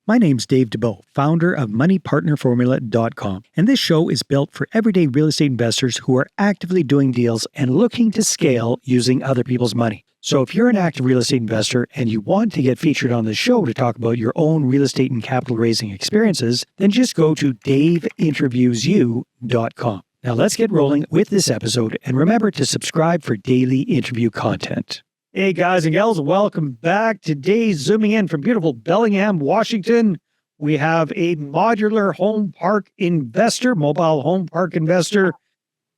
My name's Dave DeBow, founder of MoneyPartnerFormula.com, and this show is built for everyday real estate investors who are actively doing deals and looking to scale using other people's money. So if you're an active real estate investor and you want to get featured on the show to talk about your own real estate and capital raising experiences, then just go to daveinterviewsyou.com. Now let's get rolling with this episode, and remember to subscribe for daily interview content. Hey guys and gals, welcome back. Today, zooming in from beautiful Bellingham, Washington, we have a modular home park investor, mobile home park investor,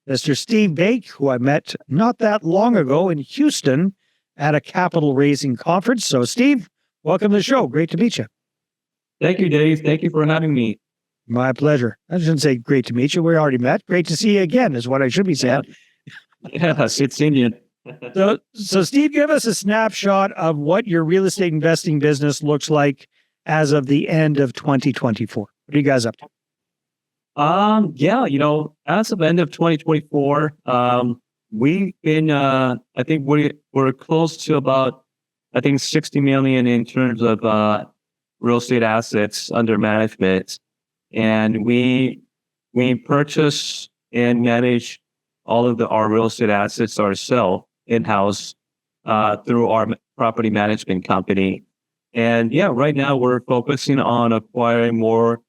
Mr. Steve Baik, who I met not that long ago in Houston at a capital raising conference. So Steve, welcome to the show. Great to meet you. Thank you, Dave. Thank you for having me. My pleasure. I shouldn't say great to meet you. We already met. Great to see you again is what I should be saying. Yes, it's Indian. So Steve, give us a snapshot of what your real estate investing business looks like as of the end of 2024. What are you guys up to? As of end of 2024, we've been, I think we're close to about, 60 million in terms of real estate assets under management. And we purchase and manage all of our real estate assets ourselves in-house through our property management company. And right now we're focusing on acquiring more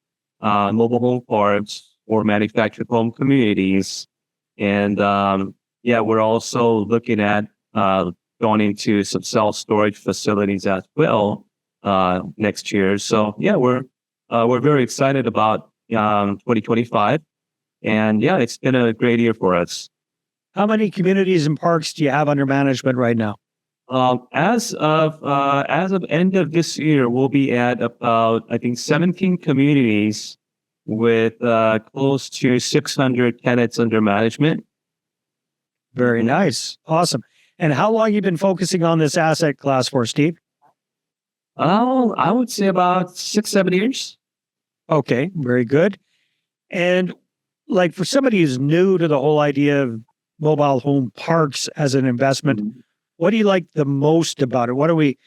mobile home parks or manufactured home communities. And we're also looking at going into some self-storage facilities as well next year. So we're very excited about 2025. And it's been a great year for us. How many communities and parks do you have under management right now? As of end of this year, we'll be at about 17 communities with close to 600 tenants under management. Very nice, awesome. And how long have you been focusing on this asset class for, Steve? I would say about 6-7 years. Okay, very good. And like for somebody who's new to the whole idea of mobile home parks as an investment, what do you like the most about it? What do we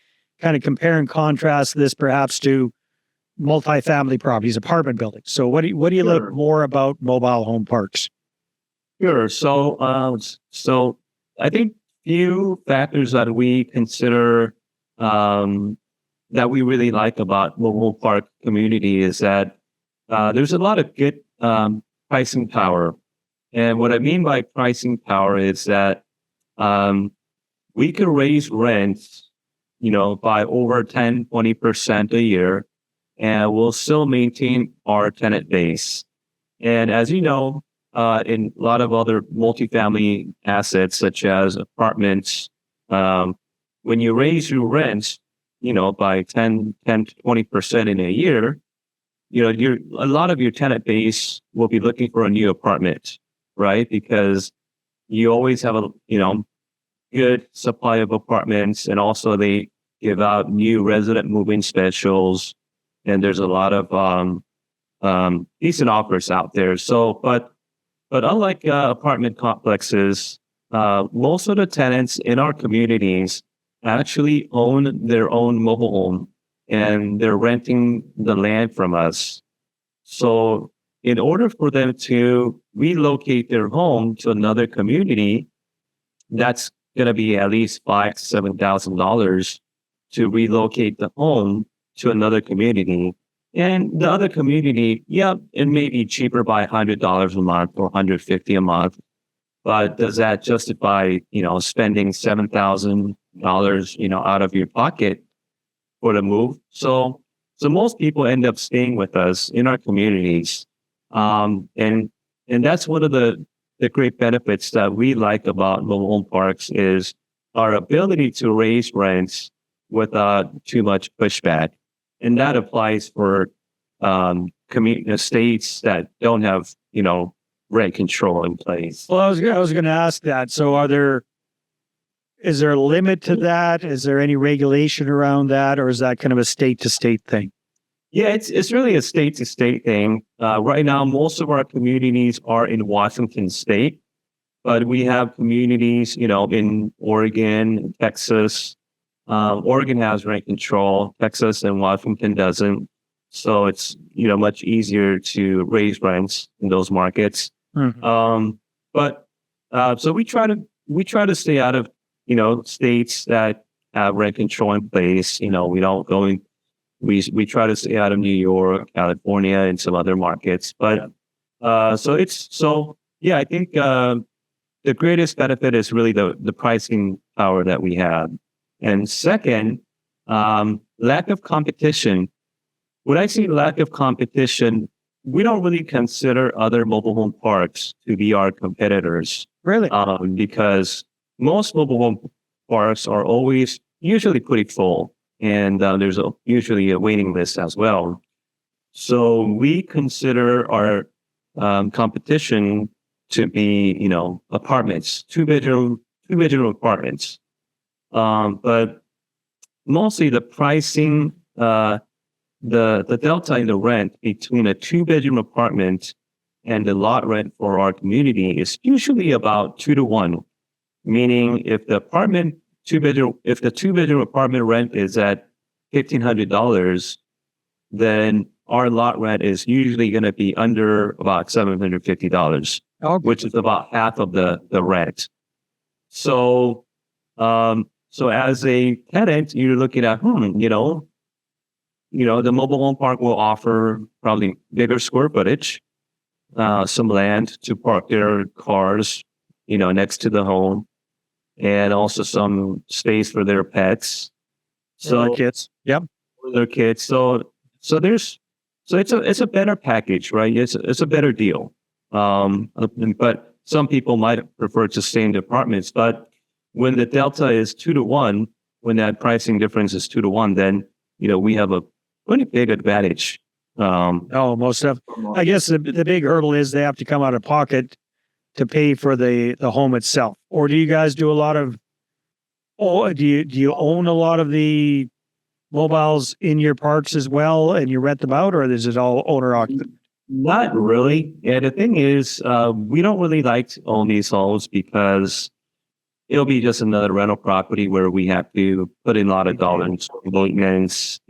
kind of compare and contrast this perhaps to multifamily properties, apartment buildings? So what do you like more about mobile home parks? Sure. So I think few factors that we consider that we really like about mobile park community is that there's a lot of good pricing power. And what I mean by pricing power is that we can raise rents, by over 10-20% a year, and we'll still maintain our tenant base. And as you know, in a lot of other multifamily assets, such as apartments, when you raise your rents, by 10 to 20% in a year, a lot of your tenant base will be looking for a new apartment, right? Because you always have a, good supply of apartments, and also they give out new resident moving specials, and there's a lot of decent offers out there. So, but unlike apartment complexes, most of the tenants in our communities actually own their own mobile home, and they're renting the land from us. So in order for them to relocate their home to another community, that's going to be at least $5,000 to $7,000 to relocate the home to another community. And the other community, it may be cheaper by $100 a month or $150 a month, but does that justify, spending $7,000, out of your pocket for the move? So most people end up staying with us in our communities. And that's one of the great benefits that we like about mobile home parks is our ability to raise rents without too much pushback. And that applies for community estates that don't have, rent control in place. Well, I was going to ask that. So is there a limit to that? Is there any regulation around that? Or is that kind of a state to state thing? Yeah, it's really a state to state thing. Right now, most of our communities are in Washington State, but we have communities, in Oregon, Texas. Oregon has rent control. Texas and Washington doesn't. So it's, much easier to raise rents in those markets. Mhm. But so we try to stay out of, states that have rent control in place. We don't go in, we try to stay out of New York, California, and some other markets. But yeah, I think the greatest benefit is really the pricing power that we have. And second, lack of competition. When I say lack of competition, we don't really consider other mobile home parks to be our competitors, Really? because most mobile home parks are always usually pretty full, and there's usually a waiting list as well. So we consider our competition to be, apartments, two bedroom apartments. But mostly the pricing, the delta in the rent between a two-bedroom apartment and the lot rent for our community is usually about 2 to 1. Meaning, if the two-bedroom apartment rent is at $1,500, then our lot rent is usually going to be under about $750, Okay. which is about half of the rent. So, so as a tenant, you're looking at, the mobile home park will offer probably bigger square footage, some land to park their cars, next to the home, and also some space for their pets. For the So kids. Yep. for their kids. So there's so it's a better package, right? It's a better deal. But some people might prefer to stay in the apartments. But when the delta is 2 to 1, when that pricing difference is 2 to 1, then we have a pretty big advantage. Oh, most stuff. I guess the big hurdle is they have to come out of pocket to pay for the home itself. Or do you guys do a lot of? Oh, do you own a lot of the mobiles in your parks as well, and you rent them out, or is it all owner occupied? Not really. Yeah, the thing is, we don't really like to own these homes because it'll be just another rental property where we have to put in a lot of dollars for maintenance,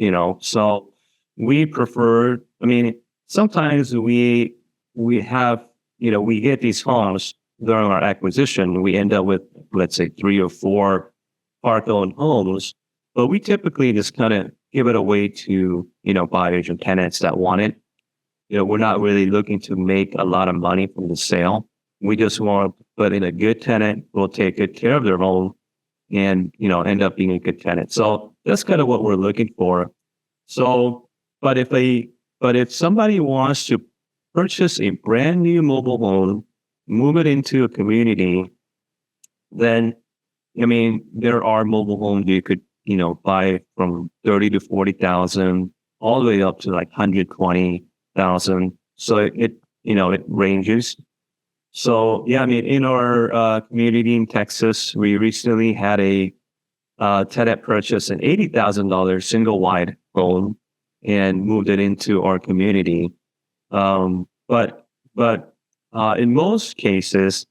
So we prefer, I mean, sometimes we have, we get these homes during our acquisition. We end up with, let's say, 3 or 4 park-owned homes, but we typically just kind of give it away to, buyers and tenants that want it. We're not really looking to make a lot of money from the sale. We just want to put in a good tenant who will take good care of their home and, end up being a good tenant. So that's kind of what we're looking for. So, but if somebody wants to purchase a brand new mobile home, move it into a community, then, there are mobile homes you could, buy from 30 to 40,000 all the way up to like 120,000. So it ranges. So yeah, in our community in Texas, we recently had a tenant purchase an $80,000 single wide home and moved it into our community. But in most cases,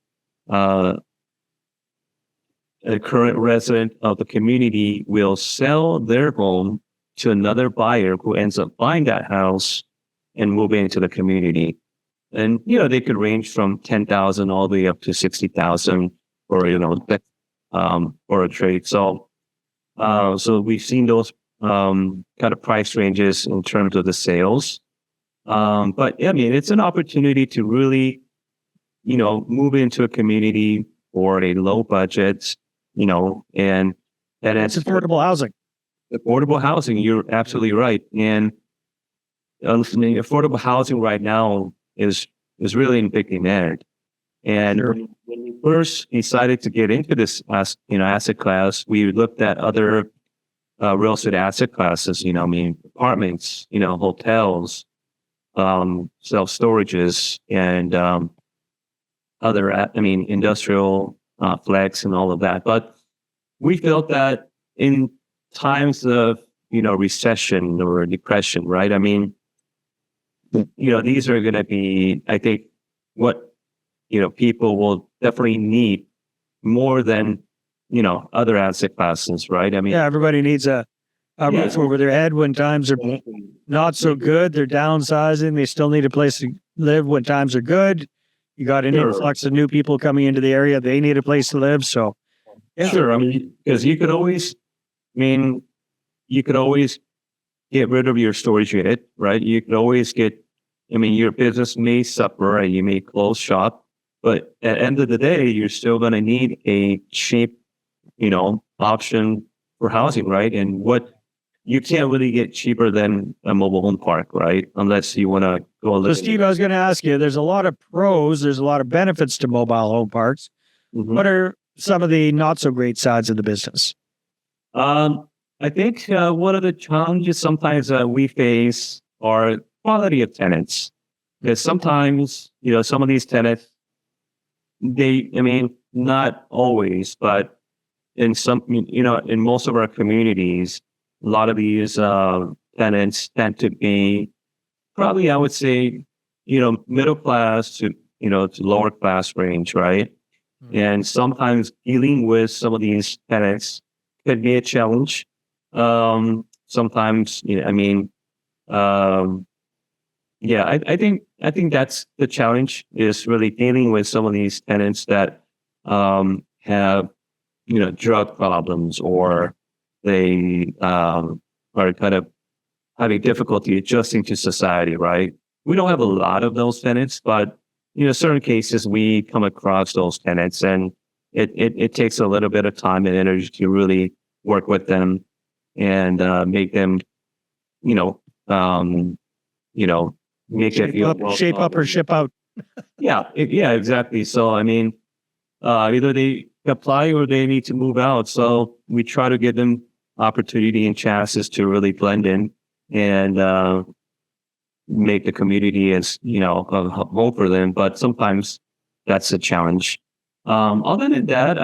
a current resident of the community will sell their home to another buyer who ends up buying that house and move into the community. And, they could range from 10,000 all the way up to 60,000 for, for a trade. So, so we've seen those, kind of price ranges in terms of the sales. But yeah, it's an opportunity to really, move into a community for a low budget, and It's it's affordable housing. affordable housing. You're absolutely right. And affordable housing right now is really in big demand. And Sure. when we first decided to get into this asset class, we looked at other real estate asset classes. Apartments, hotels, self storages, and other industrial flex and all of that. But we felt that in times of recession or depression, right? These are going to be, I think, what, people will definitely need more than, other asset classes, right? Yeah, everybody needs a a roof over their head when times are not so good. They're downsizing. They still need a place to live when times are good. You got an influx of new people coming into the area. They need a place to live. So, yeah. Sure. I mean, because you could always get rid of your storage unit, right? You could always your business may suffer and you may close shop, but at the end of the day, you're still going to need a cheap, option for housing, right? And what you can't really get cheaper than a mobile home park, right? Unless you want to go a little. So, Steve, I was going to ask you, there's a lot of pros, there's a lot of benefits to mobile home parks. Mm-hmm. What are some of the not so great sides of the business? I think one of the challenges sometimes we face are quality of tenants. Because sometimes, some of these tenants, not always, but in in most of our communities, a lot of these tenants tend to be probably, I would say, middle class to lower class range, right? Mm-hmm. And sometimes dealing with some of these tenants could be a challenge. Sometimes, I think that's the challenge, is really dealing with some of these tenants that have drug problems, or they are kind of having difficulty adjusting to society, right? We don't have a lot of those tenants, but certain cases we come across those tenants, and it takes a little bit of time and energy to really work with them and make them, make shape up or ship out. Yeah, exactly. So either they apply or they need to move out. So we try to give them opportunity and chances to really blend in and make the community as a home for them. But sometimes that's a challenge. Other than that,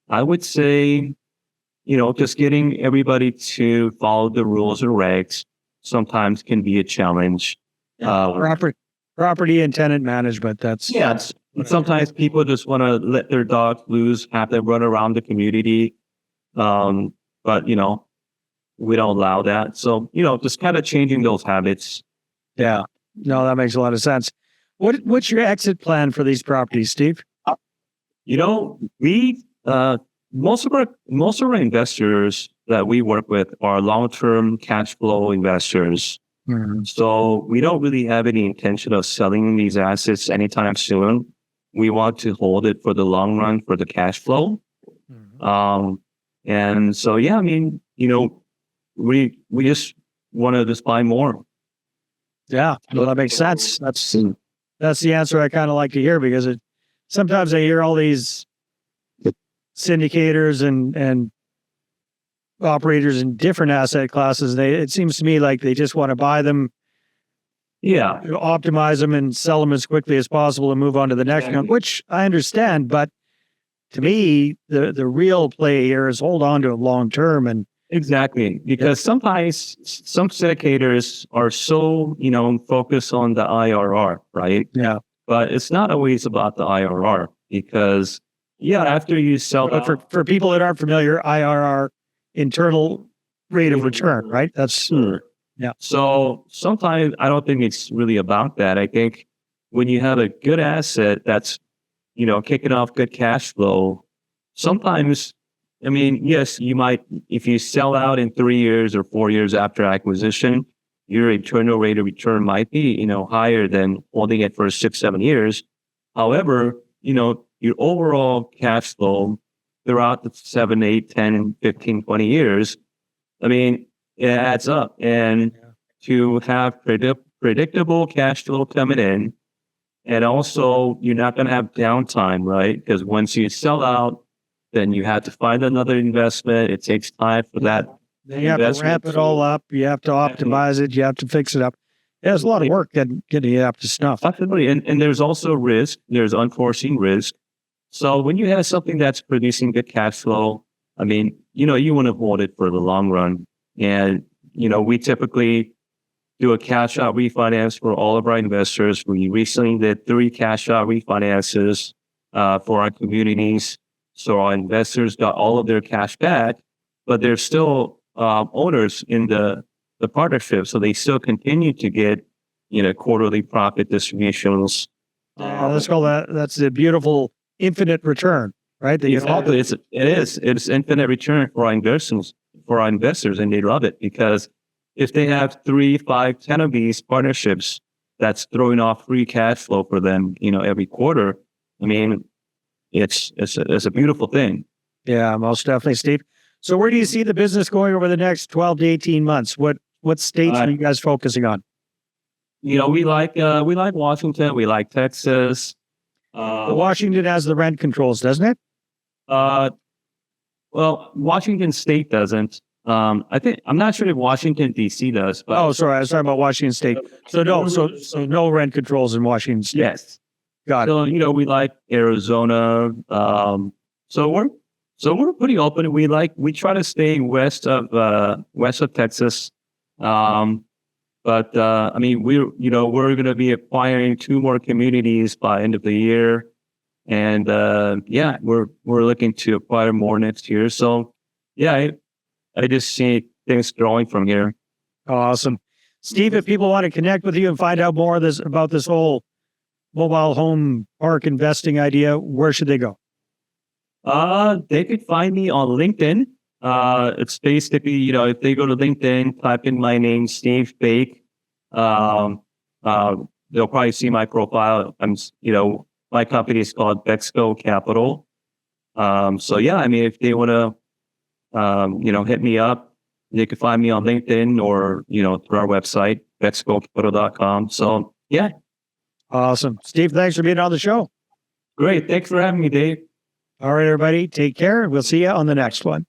I would say, just getting everybody to follow the rules and regs sometimes can be a challenge. Property and tenant management. Sometimes people just want to let their dogs loose, have them run around the community. But we don't allow that. So, just kind of changing those habits. Yeah. No, that makes a lot of sense. What's your exit plan for these properties, Steve? We most of our investors that we work with are long-term cash flow investors. Mm-hmm. So we don't really have any intention of selling these assets anytime soon. We want to hold it for the long run for the cash flow. Mm-hmm. And so, we just want to just buy more. Yeah, well, that makes sense. That's the answer I kind of like to hear, because sometimes I hear all these syndicators and operators in different asset classes. It seems to me like they just want to buy them, optimize them, and sell them as quickly as possible and move on to the next one, which I understand. But to me, the real play here is hold on to it long term. And exactly, because sometimes some syndicators are so focused on the IRR, right? Yeah, but it's not always about the IRR, because after you sell, but for people that aren't familiar, IRR, internal rate of return, right? That's yeah. So sometimes I don't think it's really about that. I think when you have a good asset that's kicking off good cash flow, sometimes, yes, you might, if you sell out in 3 years or 4 years after acquisition, your internal rate of return might be, higher than holding it for 6-7 years. However, your overall cash flow throughout the 7, 8, 10, 15, 20 years, it adds up. And to have predictable cash flow coming in, and also you're not going to have downtime, right? Because once you sell out, then you have to find another investment. It takes time for that. Then you have to ramp it all up. You have to optimize it. You have to fix it up. There's a lot of work getting it up to snuff. Absolutely. And there's also risk. There's unforeseen risk. So when you have something that's producing good cash flow, you want to hold it for the long run. And, we typically do a cash out refinance for all of our investors. We recently did 3 cash out refinances for our communities. So our investors got all of their cash back, but there's still owners in the partnership, so they still continue to get quarterly profit distributions. Let's call that's a beautiful infinite return, right? That Exactly, it's infinite return for our investors, and they love it because if they have 3, 5, 10 of these partnerships, that's throwing off free cash flow for them, every quarter. I mean, it's a beautiful thing. Yeah, most definitely, Steve. So where do you see the business going over the next 12 to 18 months? What states are you guys focusing on? We like Washington, we like Texas. Washington has the rent controls, doesn't it? Well, Washington State doesn't. I'm not sure if Washington D.C. does. But oh, sorry, I was talking about Washington State. So no rent controls in Washington State. Yes, got it. So we like Arizona. So we're pretty open. We try to stay west of Texas. But I mean, we're going to be acquiring 2 more communities by end of the year, and we're looking to acquire more next year. So yeah, I just see things growing from here. Awesome, Steve. If people want to connect with you and find out more about this whole mobile home park investing idea, where should they go? They could find me on LinkedIn. It's basically, if they go to LinkedIn, type in my name, Steve Baik, they'll probably see my profile. My company is called Bexco Capital. So yeah, I mean, if they want to, hit me up, they can find me on LinkedIn or, through our website, bexcocapital.com. So yeah. Awesome. Steve, thanks for being on the show. Great. Thanks for having me, Dave. All right, everybody, take care, and we'll see you on the next one.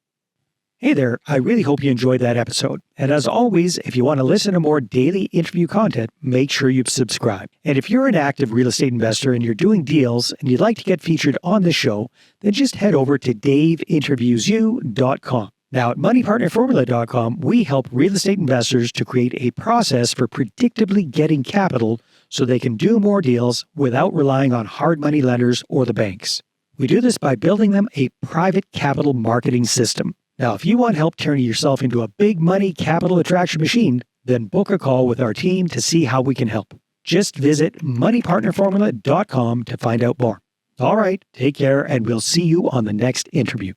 Hey there, I really hope you enjoyed that episode. And as always, if you want to listen to more daily interview content, make sure you subscribe. And if you're an active real estate investor and you're doing deals and you'd like to get featured on the show, then just head over to daveinterviewyou.com. Now, at moneypartnerformula.com, we help real estate investors to create a process for predictably getting capital so they can do more deals without relying on hard money lenders or the banks. We do this by building them a private capital marketing system. Now, if you want help turning yourself into a big money capital attraction machine, then book a call with our team to see how we can help. Just visit moneypartnerformula.com to find out more. All right, take care, and we'll see you on the next interview.